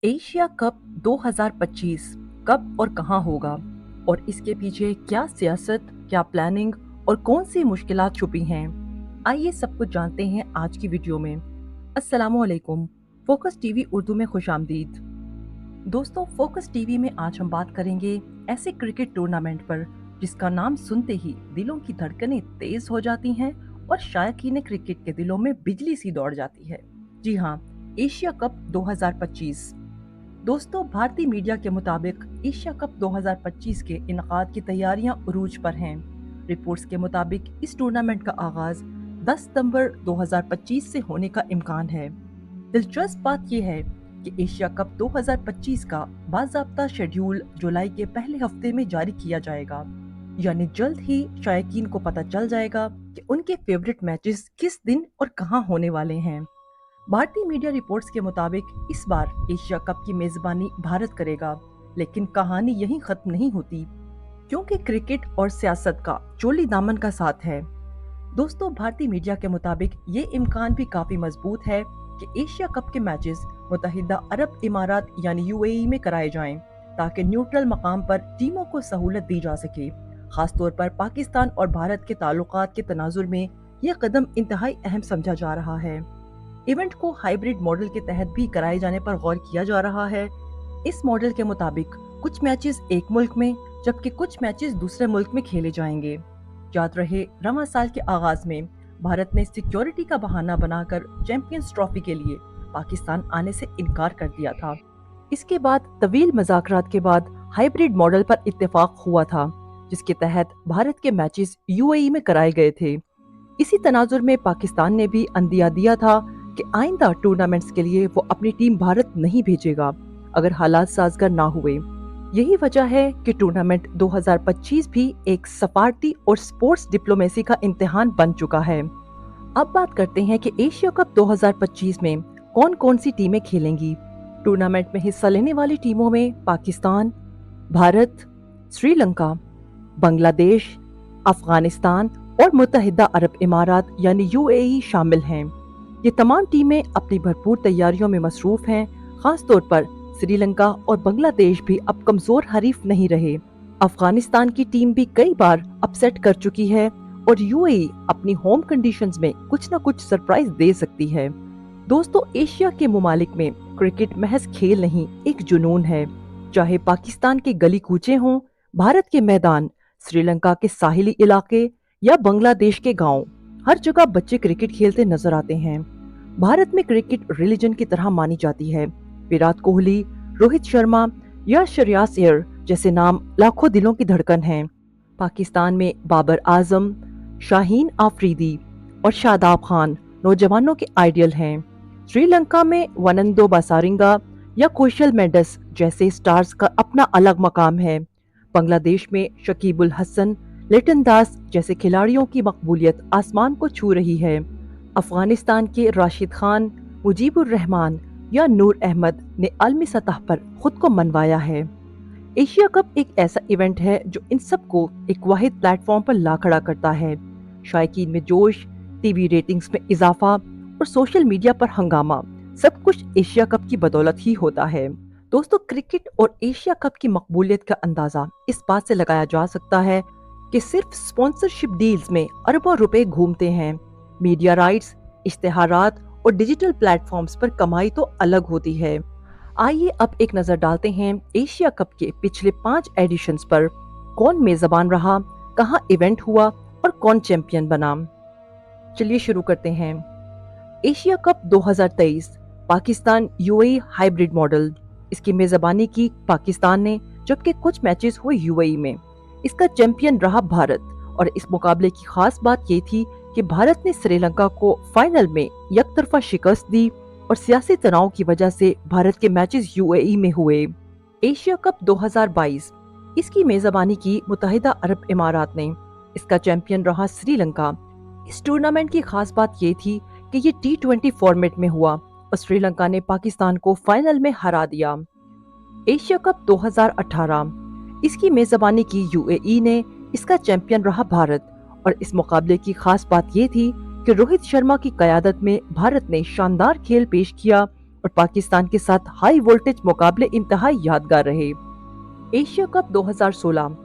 Asia cup 2025 कब और कहां होगा और इसके पीछे क्या सियासत, क्या प्लानिंग और कौन सी मुश्किलात छुपी हैं? आइए सब कुछ जानते हैं आज की वीडियो में। अस्सलामुअलैकुम। फोकस टीवी उर्दू में खुशामदीद। दोस्तों, फोकस टीवी में आज हम बात करेंगे ऐसे क्रिकेट टूर्नामेंट पर जिसका नाम सुनते ही दिलों की धड़कनें तेज हो जाती हैं और शायकीन क्रिकेट के दिलों में बिजली सी दौड़ जाती है। जी हाँ, एशिया कप 2025। दोस्तों, भारतीय मीडिया के मुताबिक एशिया कप 2025 के इनकाद की तैयारियां उरूज पर हैं। रिपोर्ट्स के मुताबिक इस टूर्नामेंट का आगाज 10 सितंबर 2025 से होने का इम्कान है। दिलचस्प बात यह है कि एशिया कप 2025 का बाज़ाब्ता शेड्यूल जुलाई के पहले हफ्ते में जारी किया जाएगा, यानी जल्द ही शायकीन को पता चल जाएगा कि उनके फेवरेट मैचेस किस दिन और कहां होने वाले हैं। भारतीय मीडिया रिपोर्ट्स के मुताबिक इस बार एशिया कप की मेजबानी भारत करेगा, लेकिन कहानी यहीं खत्म नहीं होती, क्योंकि क्रिकेट और सियासत का चोली दामन का साथ है। दोस्तों, भारतीय मीडिया के मुताबिक ये इम्कान भी काफी मजबूत है कि एशिया कप के मैचेस मुत्तहिदा अरब इमारात यानी यूएई में कराए जाएं, ताकि न्यूट्रल मकाम पर टीमों को सहूलत दी जा सके। खासतौर पर पाकिस्तान और भारत के ताल्लुकात के तनाजुर में यह कदम इंतहाई अहम समझा जा रहा है। इवेंट को हाइब्रिड मॉडल के तहत भी कराए जाने पर गौर किया जा रहा है। इस मॉडल के मुताबिक कुछ मैचेस एक मुल्क में जबकि कुछ मैचेस दूसरे मुल्क में खेले जाएंगे। याद रहे, रवां साल के आगाज में भारत ने सिक्योरिटी का बहाना बनाकर चैंपियंस ट्रॉफी के लिए पाकिस्तान आने से इनकार कर दिया था। इसके बाद तवील मज़ाकरात के बाद हाइब्रिड मॉडल पर इत्तेफाक हुआ था, जिसके तहत भारत के मैचेस यूएई में कराए गए थे। इसी तनाजुर में पाकिस्तान ने भी अंदिया दिया था कि आइंदा टूर्नामेंट्स के लिए वो अपनी टीम भारत नहीं भेजेगा अगर हालात साजगार ना हुए। यही वजह है कि टूर्नामेंट 2025 भी एक सफारती और स्पोर्ट्स डिप्लोमेसी का इम्तिहान बन चुका है। अब बात करते हैं कि एशिया कप 2025 में कौन कौन सी टीमें खेलेंगी। टूर्नामेंट में हिस्सा लेने वाली टीमों में पाकिस्तान, भारत, श्रीलंका, बांग्लादेश, अफगानिस्तान और मुत्तहिदा अरब इमारात यानी यूएई शामिल हैं। ये तमाम टीमें अपनी भरपूर तैयारियों में मसरूफ हैं। खास तौर पर श्रीलंका और बांग्लादेश भी अब कमजोर हरीफ नहीं रहे। अफगानिस्तान की टीम भी कई बार अपसेट कर चुकी है और यूएई अपनी होम कंडीशंस में कुछ न कुछ सरप्राइज दे सकती है। दोस्तों, एशिया के मुमालिक में क्रिकेट महज खेल नहीं, एक जुनून है। चाहे पाकिस्तान के गली कूचे हों, भारत के मैदान, श्रीलंका के साहिली इलाके या बांग्लादेश के गांव, हर जगह बच्चे क्रिकेट खेलते नजर आते हैं। भारत में क्रिकेट रिलीजन की तरह मानी जाती है। विराट कोहली, रोहित शर्मा या श्रेयस अय्यर जैसे नाम लाखों दिलों की धड़कन हैं। पाकिस्तान में बाबर आजम, शाहीन आफरीदी और शादाब खान नौजवानों के आइडियल हैं। श्रीलंका में वनंदो बासारिंगा या कौशल मेंडिस जैसे स्टार्स का अपना अलग मकाम है। बांग्लादेश में शकीबुल हसन, लिटन दास जैसे खिलाड़ियों की मकबूलियत आसमान को छू रही है। अफगानिस्तान के राशिद खान, मुजीबुर रहमान या नूर अहमद ने आलमी सतह पर खुद को मनवाया है। एशिया कप एक ऐसा इवेंट है जो इन सबको एक वाहिद प्लेटफॉर्म पर ला खड़ा करता है। शायकीन में जोश, टीवी रेटिंग्स में इजाफा और सोशल मीडिया पर हंगामा, सब कुछ एशिया कप की बदौलत ही होता है। दोस्तों, क्रिकेट और एशिया कप की मकबूलियत का अंदाजा इस बात से लगाया जा सकता है कि सिर्फ स्पॉन्सरशिप डील्स में अरबों रुपए घूमते हैं। मीडिया राइट्स, इश्तेहारात और डिजिटल प्लेटफॉर्म्स पर कमाई तो अलग होती है। आइए अब एक नजर डालते हैं एशिया कप के पिछले 5 एडिशंस पर। कौन मेजबान रहा, कहां इवेंट हुआ और कौन चैंपियन बना। चलिए शुरू करते हैं। Asia cup 2023 Pakistan UAE hybrid model. इसकी मेजबानी की पाकिस्तान ने, जबकि कुछ मैचेस हुए यूएई में। इसका चैंपियन रहा भारत और इस मुकाबले की खास बात ये थी कि भारत ने श्रीलंका को फाइनल में यकतरफा शिकस्त दी और सियासी तनाव की वजह से भारत के मैचेस यूएई में हुए। एशिया कप 2022 इसकी मेजबानी की मुत्तहिदा अरब इमारात ने। इसका चैंपियन रहा श्रीलंका। इस टूर्नामेंट की खास बात ये थी कि ये T20 फॉर्मेट में हुआ और श्रीलंका ने पाकिस्तान को फाइनल में हरा दिया। एशिया कप 2018 इसकी मेजबानी की यूएई ने। इसका चैंपियन रहा भारत और इस मुकाबले की खास बात ये थी कि रोहित शर्मा की क़यादत में भारत ने शानदार खेल पेश किया और पाकिस्तान के साथ हाई वोल्टेज मुकाबले इंतहाई यादगार रहे। Asia cup 2016।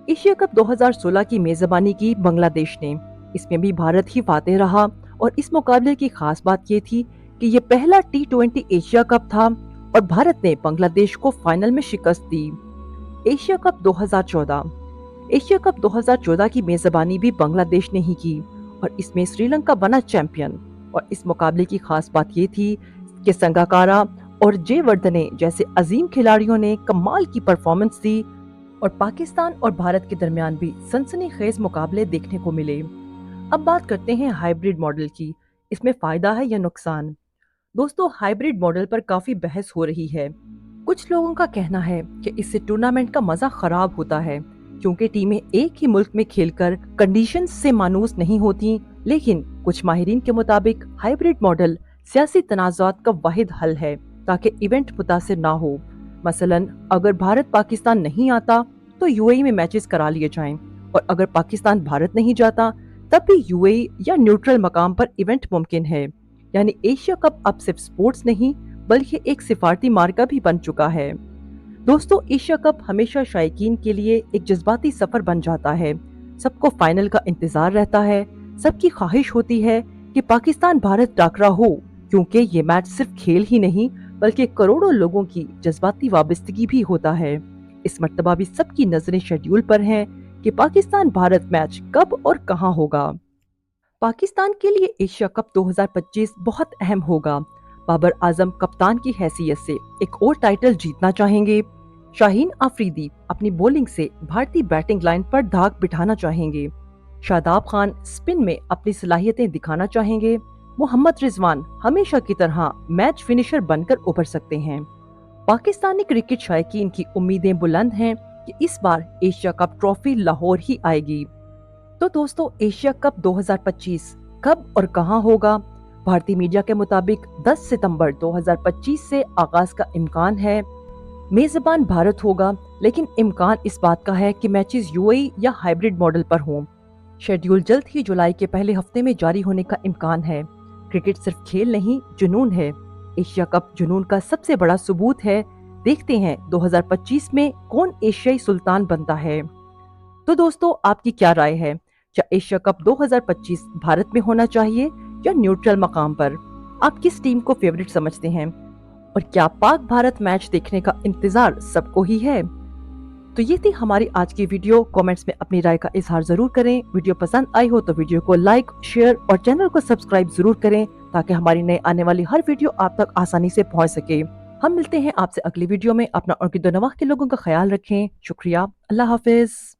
एशिया कप 2016 की मेजबानी की बांग्लादेश ने। इसमें भी भारत ही फातेह रहा और इस मुकाबले की खास बात ये थी कि ये पहला T20 एशिया कप था और भारत ने बांग्लादेश को फाइनल में शिकस्त दी। Asia cup 2014। एशिया कप 2014 की मेजबानी भी बांग्लादेश ने ही की और इसमें श्रीलंका बना चैंपियन। और इस मुकाबले की खास बात ये थी कि संगाकारा और जयवर्धने जैसे अजीम खिलाड़ियों ने कमाल की परफॉर्मेंस दी और पाकिस्तान और भारत के दरमियान भी सनसनीखेज मुकाबले देखने को मिले। अब बात करते हैं हाइब्रिड मॉडल की। इसमें फायदा है या नुकसान? दोस्तों, हाइब्रिड मॉडल पर काफी बहस हो रही है। कुछ लोगों का कहना है कि इससे टूर्नामेंट का मजा खराब होता है क्योंकि टीमें एक ही मुल्क में खेलकर कंडीशंस से मानूस नहीं होती। लेकिन कुछ माहिरीन के मुताबिक हाइब्रिड मॉडल सियासी तनाज़ात का वाहिद हल है ताकि इवेंट मुतासिर ना हो। मसलन अगर भारत पाकिस्तान नहीं आता तो यूएई में मैचेस करा लिए जाएं और अगर पाकिस्तान भारत नहीं जाता तब भी यूएई या न्यूट्रल मकाम पर इवेंट मुमकिन है। यानी एशिया कप अब सिर्फ स्पोर्ट्स नहीं बल्कि एक सिफारती मार्का भी बन चुका है। दोस्तों, एशिया कप हमेशा शायकीन के लिए एक जज्बाती सफर बन जाता है। सबको फाइनल का इंतजार रहता है। सबकी ख्वाहिश होती है कि पाकिस्तान भारत टाकरा हो क्योंकि ये मैच सिर्फ खेल ही नहीं बल्कि करोड़ों लोगों की जज्बाती वाबस्तगी भी होता है। इस मर्तबा भी सबकी नजरें शेड्यूल पर हैं कि पाकिस्तान भारत मैच कब और कहां होगा। पाकिस्तान के लिए एशिया कप 2025 बहुत अहम होगा। बाबर आजम कप्तान की हैसियत से एक और टाइटल जीतना चाहेंगे। शाहीन आफरीदी अपनी बॉलिंग से भारतीय बैटिंग लाइन पर धाक बिठाना चाहेंगे। शादाब खान स्पिन में अपनी सलाहियतें दिखाना चाहेंगे। मोहम्मद रिजवान हमेशा की तरह मैच फिनिशर बनकर उभर सकते हैं। पाकिस्तानी क्रिकेट शायकीन की उम्मीदें बुलंद हैं कि इस बार एशिया कप ट्रॉफी लाहौर ही आएगी। तो दोस्तों, एशिया कप 2025 कब और कहां होगा? भारतीय मीडिया के मुताबिक 10 सितंबर 2025 से आगाज का इम्कान है। मेजबान भारत होगा, लेकिन इम्कान इस बात का है कि मैचेस यूएई या हाइब्रिड मॉडल पर हों। शेड्यूल जल्द ही जुलाई के पहले हफ्ते में जारी होने का इम्कान है। क्रिकेट सिर्फ खेल नहीं, जुनून है। एशिया कप जुनून का सबसे बड़ा सबूत है। देखते हैं 2025 में कौन एशियाई सुल्तान बनता है। तो दोस्तों, आपकी क्या राय है? क्या एशिया कप 2025 भारत में होना चाहिए या न्यूट्रल मकाम पर? आप किस टीम को फेवरेट समझते हैं? और क्या पाक भारत मैच देखने का इंतजार सबको ही है? तो ये थी हमारी आज की वीडियो। कमेंट्स में अपनी राय का इजहार जरूर करें। वीडियो पसंद आई हो तो वीडियो को लाइक, शेयर और चैनल को सब्सक्राइब जरूर करें ताकि हमारी नई आने वाली हर वीडियो आप तक आसानी से पहुंच सके। हम मिलते हैं आपसे अगली वीडियो में। अपना और नवाह के लोगों का ख्याल रखें। शुक्रिया। अल्लाह हाफिज।